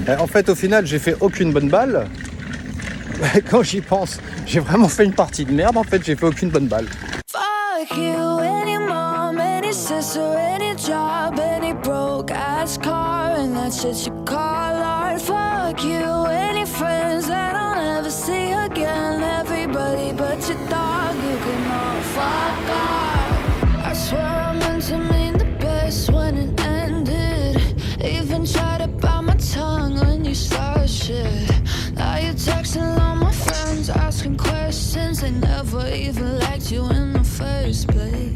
En fait, au final, j'ai fait aucune bonne balle. Quand j'y pense, j'ai vraiment fait une partie de merde. En fait, j'ai fait aucune bonne balle. Fuck you, any mom, any sister, any job, any broke ass car, and that shit you call art. Fuck you, any friends that I'll never see again. Everybody but your dog, you can all fuck off. I swear I meant to mean the best when it ended. Even tried to bite my tongue when you started shit. Now you're texting all my friends, asking questions. They never even liked you in the first place.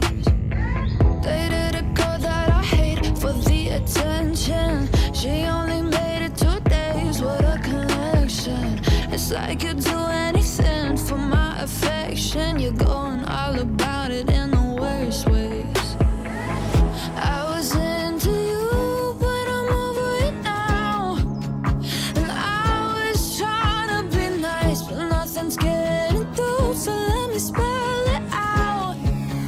Dated a girl that I hate for the attention. She only made it 2 days, what a connection. It's like you'd do anything for my affection. You're going all about it in the worst ways. I was into you, but I'm over it now. And I was trying to be nice, but nothing's getting through. So let me spell it out.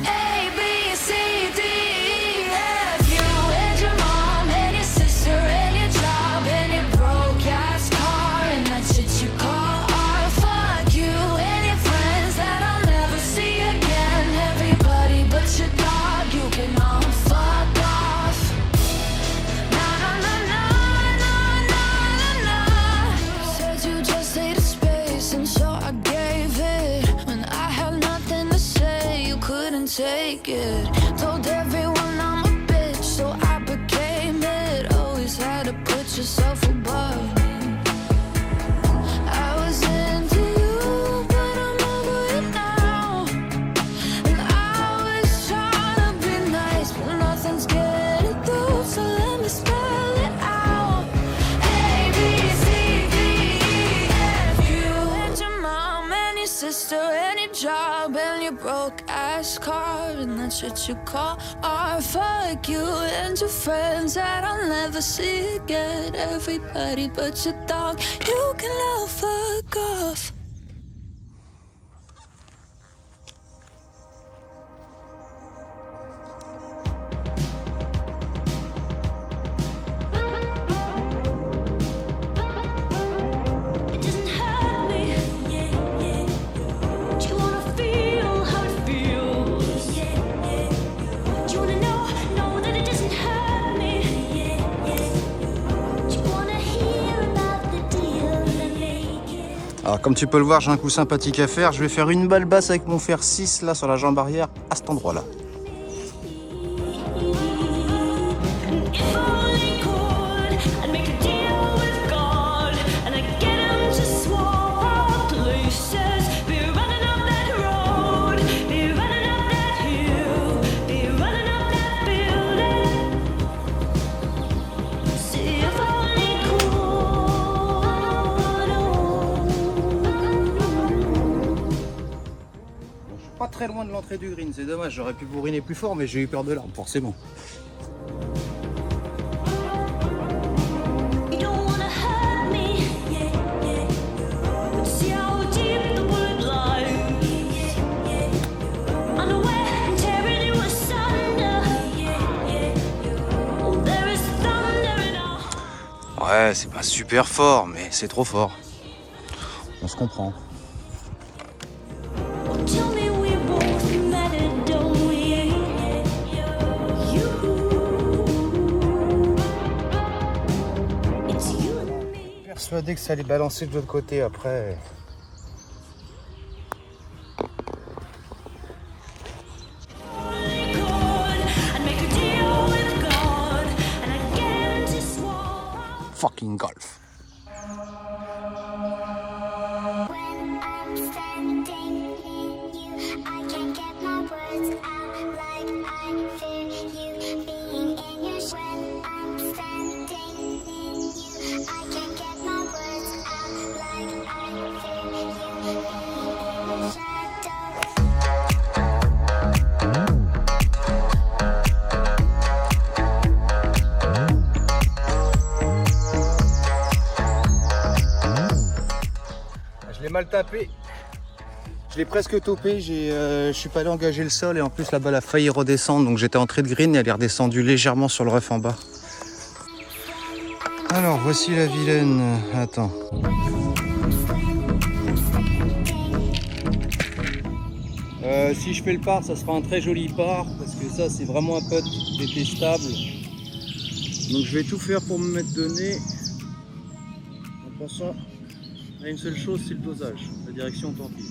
A, B, C, D, E, F. You and your mom and your sister and your job and your broke ass car and that shit you call art. Fuck you and your friends that I'll never see again. Everybody but your dog, you can all fuck off. Na na na na na na na. Said you just needed space and so I gave it. When I had nothing to say, you couldn't take it. Told everyone I'm a bitch, so I became it. Always had to put yourself above me. I was into you, but I'm over it now. And I was trying to be nice, but nothing's getting through. So let me spell it out. A, B, C, D, E, F. You and your mom and your sister and your job and your broke ass car and that shit you call art. Fuck you and your friends that I'll never see again. Everybody but your dog, you can all fuck off. It doesn't hurt me. Do you wanna feel how it feels? Do you wanna know that it doesn't hurt me? Do you wanna hear about the deal that make it? Alors, comme tu peux le voir, j'ai un coup sympathique à faire. Je vais faire une balle basse avec mon fer 6 là sur la jambe arrière à cet endroit-là. If only could, I'd make a deal with God, and I'd get him to swap our places. Be running up that road, be running up that hill, be running up that building. See if only Je suis pas très loin de l'entrée du green, c'est dommage. J'aurais pu bourriner plus fort, mais j'ai eu peur de l'arbre, forcément. You don't wanna hurt me, but see how deep the bullet lies. Unaware and tearing you asunder. Oh, there is thunder in our Ouais, c'est pas super fort, mais c'est trop fort. On se comprend. Well, tell me we both matter, don't we? You. It's you and me. Persuadé que ça allait balancer de l'autre côté après. Only could, I'd make a deal with God, and I'd get him to swap. Fucking golf. When I'm standing near you, I can't get my words out like I fear you being in your when I'm standing near you, I can't get my words out like I fear you being in your shadows. Je l'ai mal tapé. Je l'ai presque topé. Je suis pas allé engager le sol et en plus la balle a failli redescendre. Donc j'étais entré de green et elle est redescendue légèrement sur le rough en bas. Alors, voici la vilaine. Attends. Si je fais le par, ça sera un très joli par, parce que ça, c'est vraiment un putt détestable. Donc je vais tout faire pour me mettre de nez, en pensant à une seule chose, c'est le dosage. La direction, tant pis.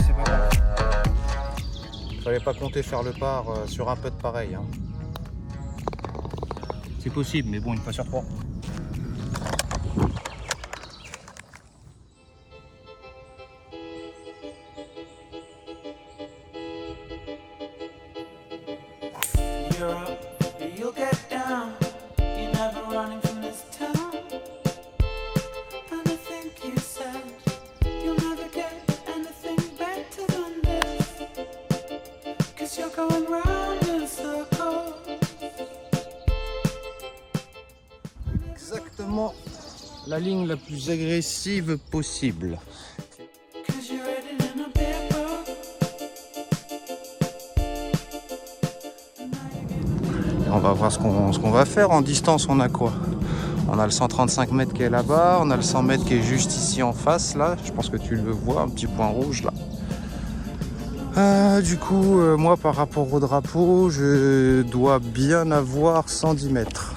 C'est pas grave. Fallait pas compter faire le par sur un putt pareil. Hein. C'est possible, mais bon, une fois sur trois. Exactement la ligne la plus agressive possible. Et on va voir ce qu'on va faire. En distance, on a quoi? On a le 135 mètres qui est là-bas, on a le 100 mètres qui est juste ici en face, là. Je pense que tu le vois, un petit point rouge là. Du coup, moi par rapport au drapeau, je dois bien avoir 110 mètres.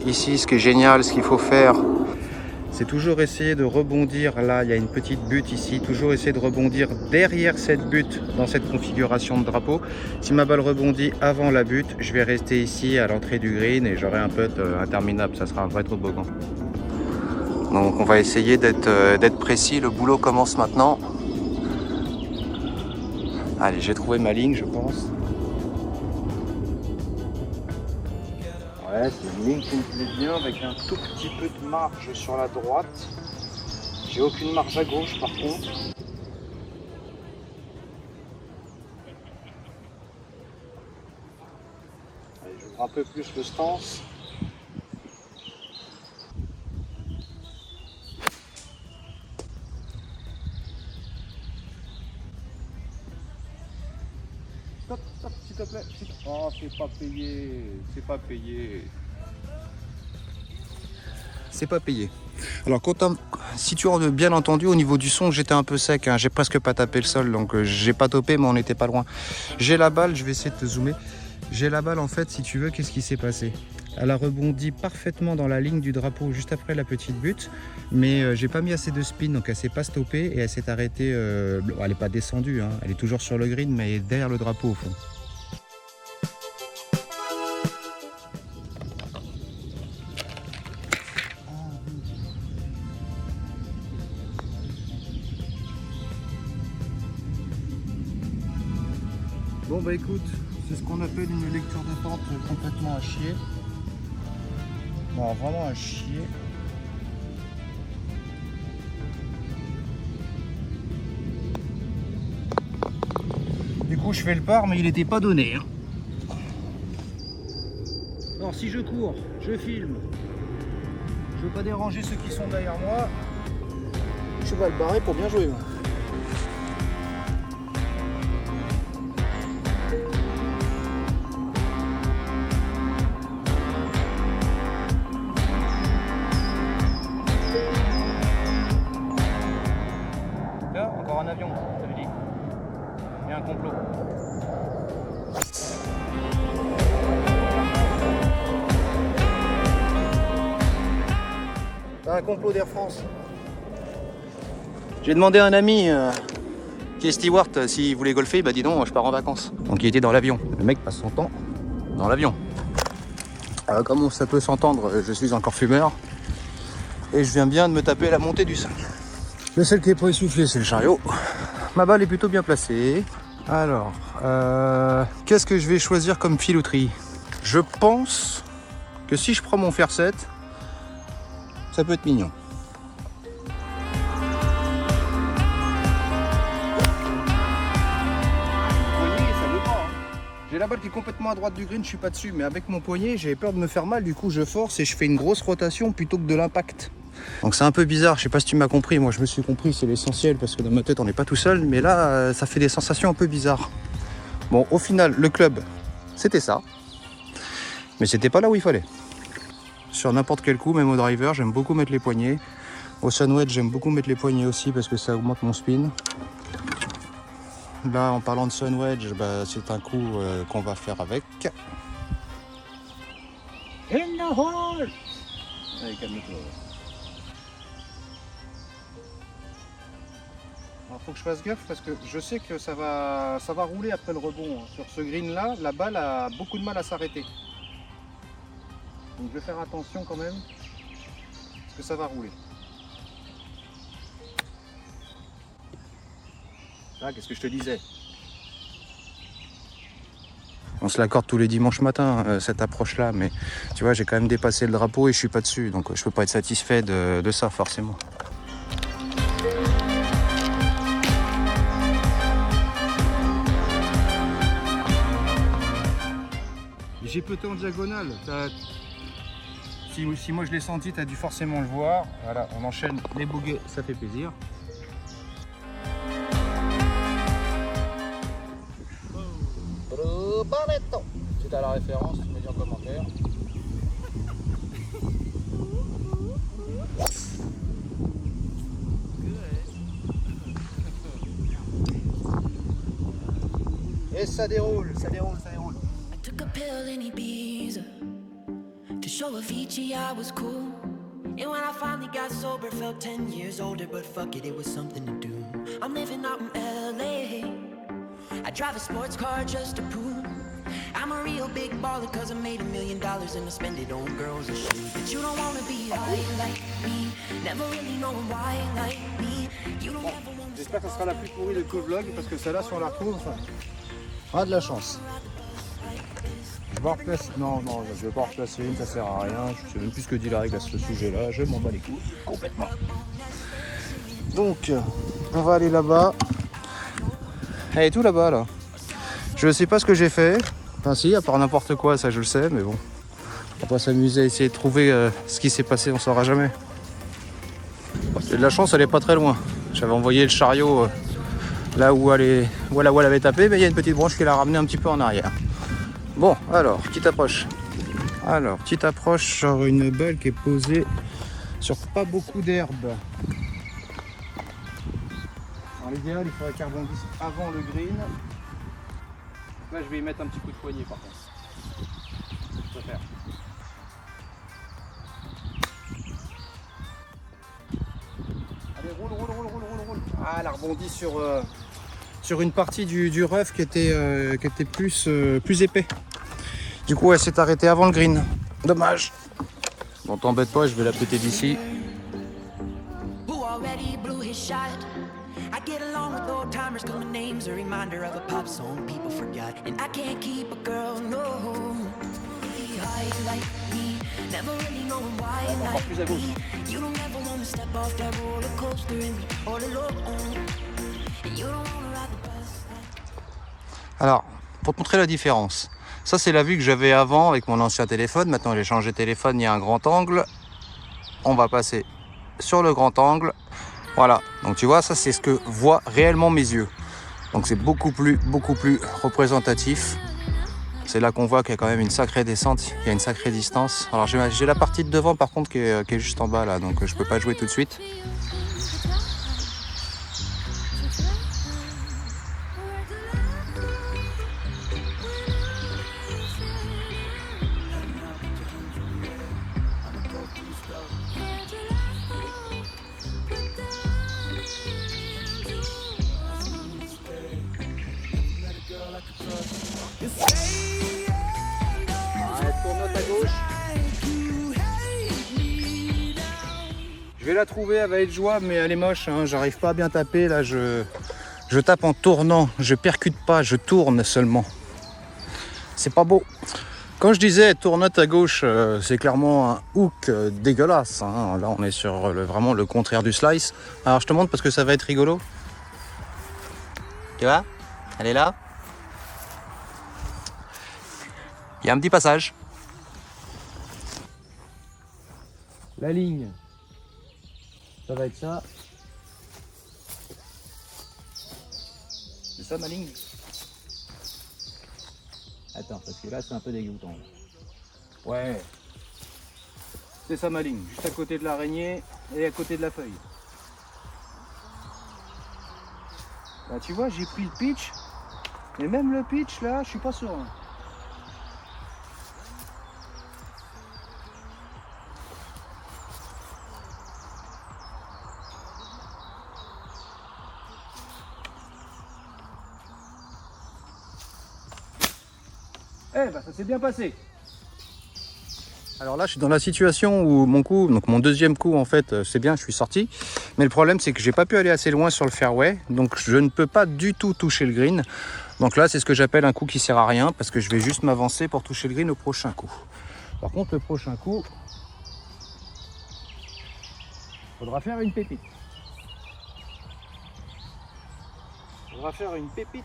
Ici, ce qui est génial, ce qu'il faut faire, c'est toujours essayer de rebondir. Là, il y a une petite butte ici. Toujours essayer de rebondir derrière cette butte dans cette configuration de drapeau. Si ma balle rebondit avant la butte, je vais rester ici à l'entrée du green et j'aurai un putt interminable. Ça sera un vrai toboggan. Donc, on va essayer d'être précis. Le boulot commence maintenant. Allez, j'ai trouvé ma ligne, je pense. Ouais, c'est une ligne qui me plaît bien avec un tout petit peu de marge sur la droite. J'ai aucune marge à gauche par contre. Allez, j'ouvre un peu plus le stance. Stop, stop, s'il te plaît. Oh, c'est pas payé. C'est pas payé. C'est pas payé. Alors, si tu as bien entendu, au niveau du son, j'étais un peu sec. Hein. J'ai presque pas tapé le sol, donc j'ai pas topé, mais on n'était pas loin. J'ai la balle, je vais essayer de te zoomer. J'ai la balle, en fait, si tu veux, qu'est-ce qui s'est passé? Elle a rebondi parfaitement dans la ligne du drapeau juste après la petite butte, mais j'ai pas mis assez de spin, donc elle s'est pas stoppée et elle s'est arrêtée. Elle n'est pas descendue, hein. Elle est toujours sur le green, mais derrière le drapeau au fond. Bon bah écoute, c'est ce qu'on appelle une lecture de pente complètement à chier. Non, vraiment à chier. Du coup je fais le par, mais il n'était pas donné. Hein. Alors si je cours, je filme. Je veux pas déranger ceux qui sont derrière moi. Je vais le barrer pour bien jouer. Moi. Encore un avion, ça veut dire. Et un complot. Un complot d'Air France. J'ai demandé à un ami qui est steward s'il voulait golfer, il m'a dit non, je pars en vacances. Donc il était dans l'avion. Le mec passe son temps dans l'avion. Comme ça peut s'entendre, je suis encore fumeur. Et je viens bien de me taper la montée du 5. Le seul qui est pas essoufflé, c'est le chariot. Ma balle est plutôt bien placée. Alors, qu'est-ce que je vais choisir comme filouterie? Je pense que si je prends mon fer 7, ça peut être mignon. J'ai la balle qui est complètement à droite du green, je suis pas dessus, mais avec mon poignet, j'avais peur de me faire mal, du coup je force et je fais une grosse rotation plutôt que de l'impact. Donc c'est un peu bizarre, je sais pas si tu m'as compris, moi je me suis compris, c'est l'essentiel parce que dans ma tête on n'est pas tout seul, mais là ça fait des sensations un peu bizarres. Bon, au final, le club, c'était ça, mais c'était pas là où il fallait. Sur n'importe quel coup, même au driver, j'aime beaucoup mettre les poignets. Au sunwedge, j'aime beaucoup mettre les poignets aussi parce que ça augmente mon spin. Là, en parlant de sunwedge, bah, c'est un coup qu'on va faire avec. In the hole! Allez, calme-toi. Alors, faut que je fasse gaffe parce que je sais que ça va rouler après le rebond. Sur ce green là, la balle a beaucoup de mal à s'arrêter. Donc je vais faire attention quand même parce que ça va rouler. Là, qu'est-ce que je te disais? On se l'accorde tous les dimanches matins, cette approche-là, mais tu vois, j'ai quand même dépassé le drapeau et je suis pas dessus, donc je peux pas être satisfait de ça, forcément. J'ai peté en diagonale. Si moi je l'ai senti, tu as dû forcément le voir. Voilà, on enchaîne les bogeys, ça fait plaisir. Si tu as la référence, tu me dis en commentaire. Et ça déroule, ça déroule, ça déroule. I took a pill in Ibiza to show Avicii I was cool. And when I finally got sober, felt 10 years older, but fuck it, it was something to do. I'm living out in LA. I drive a sports car just to prove I'm a real big baller, cause I made $1 million and I spend it on girls and shoes. But you don't wanna be high like me, never really knowing why like me. You don't ever wanna. J'espère que ça sera la plus pourrie de tout le vlog parce que celle-là, si on la retrouve, on a de la chance. Je vais en replacer. Non, je vais pas en replacer une, ça sert à rien. Je sais même plus ce que dit la règle à ce sujet-là. Je m'en bats les couilles complètement. Donc, on va aller là-bas. Elle est tout là-bas, là. Je sais pas ce que j'ai fait. Enfin, si, à part n'importe quoi, ça je le sais, mais bon. On va pas s'amuser à essayer de trouver ce qui s'est passé, on saura jamais. J'ai de la chance, elle est pas très loin. J'avais envoyé le chariot là où elle avait tapé, mais il y a une petite branche qui l'a ramené un petit peu en arrière. Bon, alors, petite approche. Alors, petite approche sur une balle qui est posée sur pas beaucoup d'herbe. Dans l'idéal, il faudrait qu'elle rebondisse avant le green. Là, je vais y mettre un petit coup de poignet par contre. Je préfère. Allez, roule. Ah, elle a rebondi sur une partie du rough qui était plus épais. Du coup, elle s'est arrêtée avant le green. Dommage. Bon, t'embête pas, je vais la péter d'ici. Who already blew his shot? I get along with old timers, cause my name's a reminder of a pop song people forgot. And I can't keep a girl, no. Be high like me, never really knowing why like me. You don't ever wanna step off that roller coaster and be all alone. And you don't wanna ride the bus. Alors, pour te montrer la différence, ça c'est la vue que j'avais avant avec mon ancien téléphone. Maintenant j'ai changé de téléphone, il y a un grand angle. On va passer sur le grand angle. Voilà, donc tu vois, ça c'est ce que voient réellement mes yeux. Donc c'est beaucoup plus représentatif. C'est là qu'on voit qu'il y a quand même une sacrée descente, il y a une sacrée distance. Alors j'ai la partie de devant par contre qui est juste en bas là, donc je peux pas jouer tout de suite. Je vais la trouver, elle va être jouable, mais elle est moche, hein. J'arrive pas à bien taper, là je tape en tournant, je percute pas, je tourne seulement. C'est pas beau. Quand je disais tournotte à gauche, c'est clairement un hook dégueulasse, hein. Là on est sur vraiment le contraire du slice. Alors je te montre parce que ça va être rigolo. Tu vois, elle est là. Il y a un petit passage. La ligne Ça va être ça. C'est ça ma ligne? Attends, parce que là c'est un peu dégoûtant. Ouais. C'est ça ma ligne, juste à côté de l'araignée et à côté de la feuille. Là tu vois, j'ai pris le pitch. Et même le pitch là, je suis pas serein. Eh ben ça s'est bien passé. Alors là je suis dans la situation où mon coup, donc mon deuxième coup en fait c'est bien, je suis sorti. Mais le problème c'est que j'ai pas pu aller assez loin sur le fairway. Donc je ne peux pas du tout toucher le green. Donc là c'est ce que j'appelle un coup qui sert à rien. Parce que je vais juste m'avancer pour toucher le green au prochain coup. Par contre le prochain coup, faudra faire une pépite. Faudra faire une pépite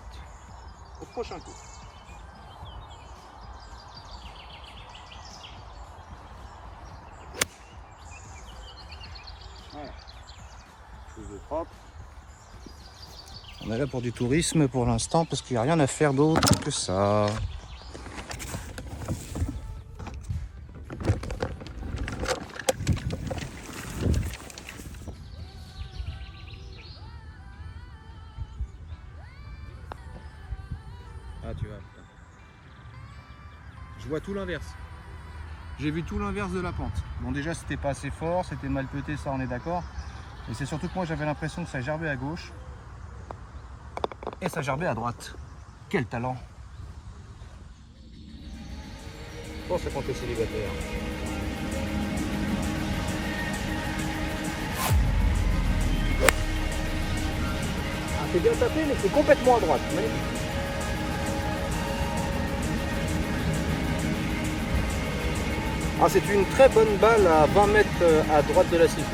au prochain coup. Propre. On est là pour du tourisme pour l'instant parce qu'il n'y a rien à faire d'autre que ça. Ah tu vois. Je vois tout l'inverse. J'ai vu tout l'inverse de la pente. Bon déjà c'était pas assez fort, c'était mal pété, ça on est d'accord. Et c'est surtout que moi j'avais l'impression que ça gerbait à gauche et ça gerbait à droite. Quel talent! Je pense quand t'es célibataire. Ah, c'est bien tapé mais c'est complètement à droite. Mais... Ah, c'est une très bonne balle à 20 mètres à droite de la cible.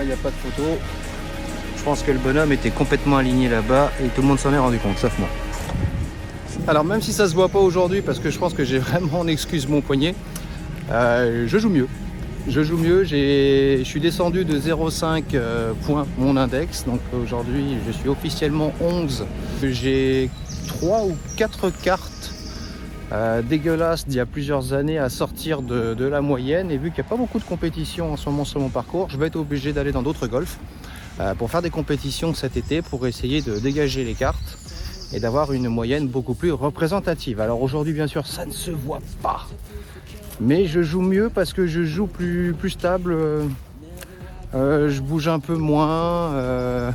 Il n'y a pas de photo. Je pense que le bonhomme était complètement aligné là-bas et tout le monde s'en est rendu compte, sauf moi. Alors même si ça se voit pas aujourd'hui, parce que je pense que j'ai vraiment, on excuse mon poignet, je joue mieux. Je joue mieux, je suis descendu de 0,5 points mon index, donc aujourd'hui je suis officiellement 11. J'ai 3 ou 4 cartes dégueulasse d'il y a plusieurs années à sortir de la moyenne, et vu qu'il n'y a pas beaucoup de compétitions en ce moment sur mon parcours, je vais être obligé d'aller dans d'autres golfs pour faire des compétitions cet été pour essayer de dégager les cartes et d'avoir une moyenne beaucoup plus représentative. Alors aujourd'hui bien sûr ça ne se voit pas, mais je joue mieux parce que je joue plus stable, je bouge un peu moins.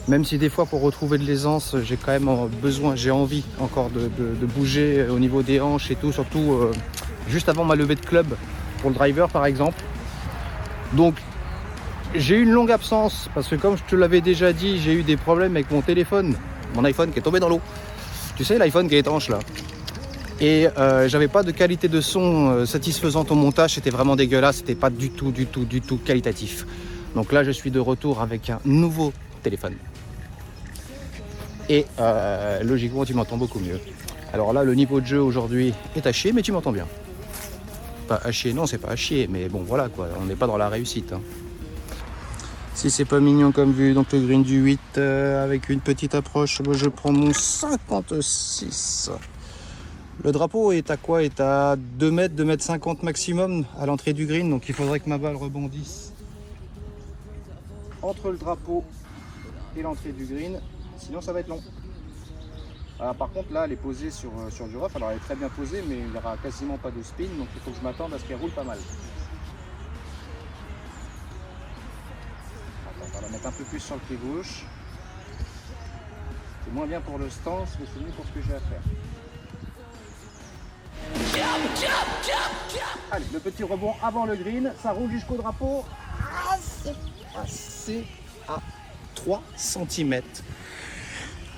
Même si des fois pour retrouver de l'aisance, j'ai quand même besoin, j'ai envie encore de bouger au niveau des hanches et tout, surtout juste avant ma levée de club pour le driver par exemple. Donc j'ai eu une longue absence parce que comme je te l'avais déjà dit, j'ai eu des problèmes avec mon téléphone, mon iPhone qui est tombé dans l'eau. Tu sais l'iPhone qui est étanche là. Et j'avais pas de qualité de son satisfaisante au montage, c'était vraiment dégueulasse, c'était pas du tout qualitatif. Donc là je suis de retour avec un nouveau téléphone. Et logiquement tu m'entends beaucoup mieux. Alors là le niveau de jeu aujourd'hui est à chier, mais tu m'entends bien. Pas à chier, non c'est pas à chier, mais bon voilà quoi, on n'est pas dans la réussite hein. Si c'est pas mignon comme vue, donc le green du 8 avec une petite approche, moi je prends mon 56. Le drapeau est à quoi? Est à 2 mètres, 2 mètres 50 maximum à l'entrée du green, donc il faudrait que ma balle rebondisse entre le drapeau et l'entrée du green, sinon ça va être long. Par contre là elle est posée sur du rough, alors elle est très bien posée mais il n'y aura quasiment pas de spin, donc il faut que je m'attende à ce qu'elle roule pas mal. Attends, on va la mettre un peu plus sur le pied gauche. C'est moins bien pour le stance mais c'est mieux pour ce que j'ai à faire. Allez, le petit rebond avant le green, ça roule jusqu'au drapeau. C'est passé à 3 cm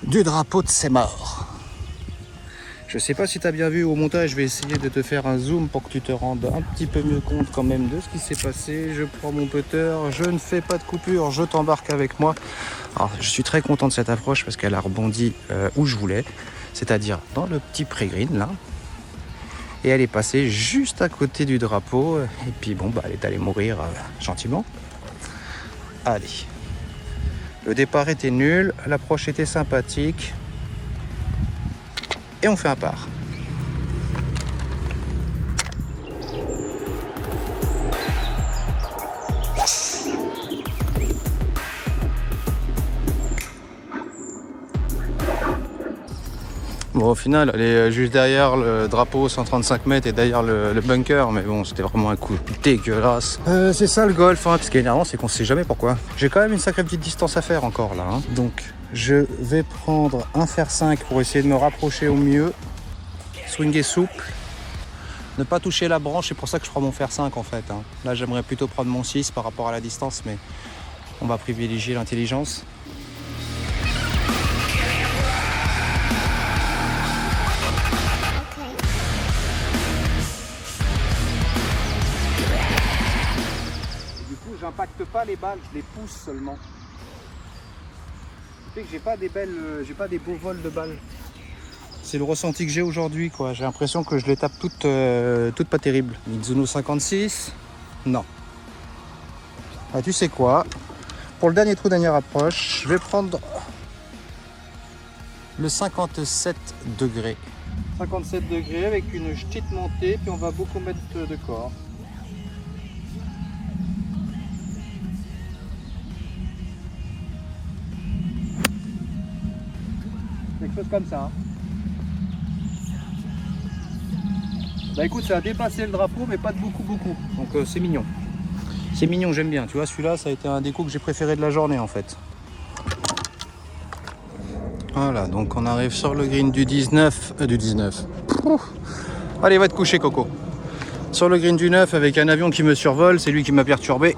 du drapeau de ses morts. Je sais pas si tu as bien vu au montage, je vais essayer de te faire un zoom pour que tu te rendes un petit peu mieux compte quand même de ce qui s'est passé. Je prends mon putter, je ne fais pas de coupure, je t'embarque avec moi. Alors, je suis très content de cette approche parce qu'elle a rebondi où je voulais, c'est-à-dire dans le petit pré-green là. Et elle est passée juste à côté du drapeau. Et puis bon, bah, elle est allée mourir gentiment. Allez. Le départ était nul, l'approche était sympathique. Et on fait un part. Bon, au final, elle est juste derrière le drapeau, 135 mètres, et derrière le bunker. Mais bon, c'était vraiment un coup dégueulasse. C'est ça le golf, hein. Ce qui est énervant, c'est qu'on sait jamais pourquoi. J'ai quand même une sacrée petite distance à faire encore là, hein. Donc, je vais prendre un fer 5 pour essayer de me rapprocher au mieux. Swinger souple. Ne pas toucher la branche, c'est pour ça que je prends mon fer 5 en fait, hein. Là, j'aimerais plutôt prendre mon 6 par rapport à la distance, mais on va privilégier l'intelligence. J'impacte pas les balles, je les pousse seulement. Ce qui fait que j'ai pas des beaux vols de balles. C'est le ressenti que j'ai aujourd'hui, quoi. J'ai l'impression que je les tape toutes pas terribles. Mizuno 56, non. Ah, tu sais quoi? Pour le dernier trou, dernière approche, je vais prendre le 57 degrés. 57 degrés avec une petite montée, puis on va beaucoup mettre de corps. Quelque chose comme ça. Hein. Bah écoute, ça a dépassé le drapeau, mais pas de beaucoup. Donc c'est mignon. C'est mignon, j'aime bien. Tu vois, celui-là, ça a été un des coups que j'ai préféré de la journée en fait. Voilà, donc on arrive sur le green du 19. Allez, va te coucher, Coco. Sur le green du 9 avec un avion qui me survole, c'est lui qui m'a perturbé.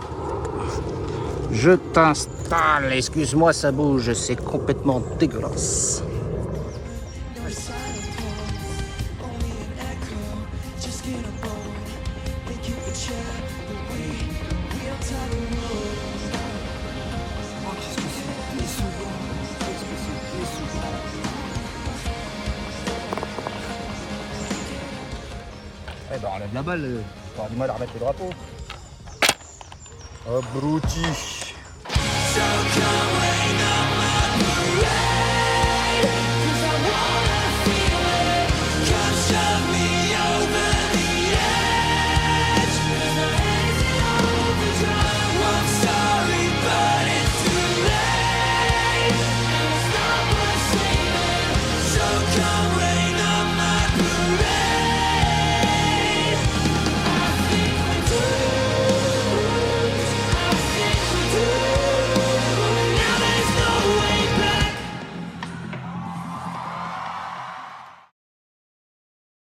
Je t'installe, excuse-moi, ça bouge, c'est complètement dégueulasse. Eh ben enlève la balle, on aura du mal à remettre le drapeau. Oh, brouti. So come rain on my parade.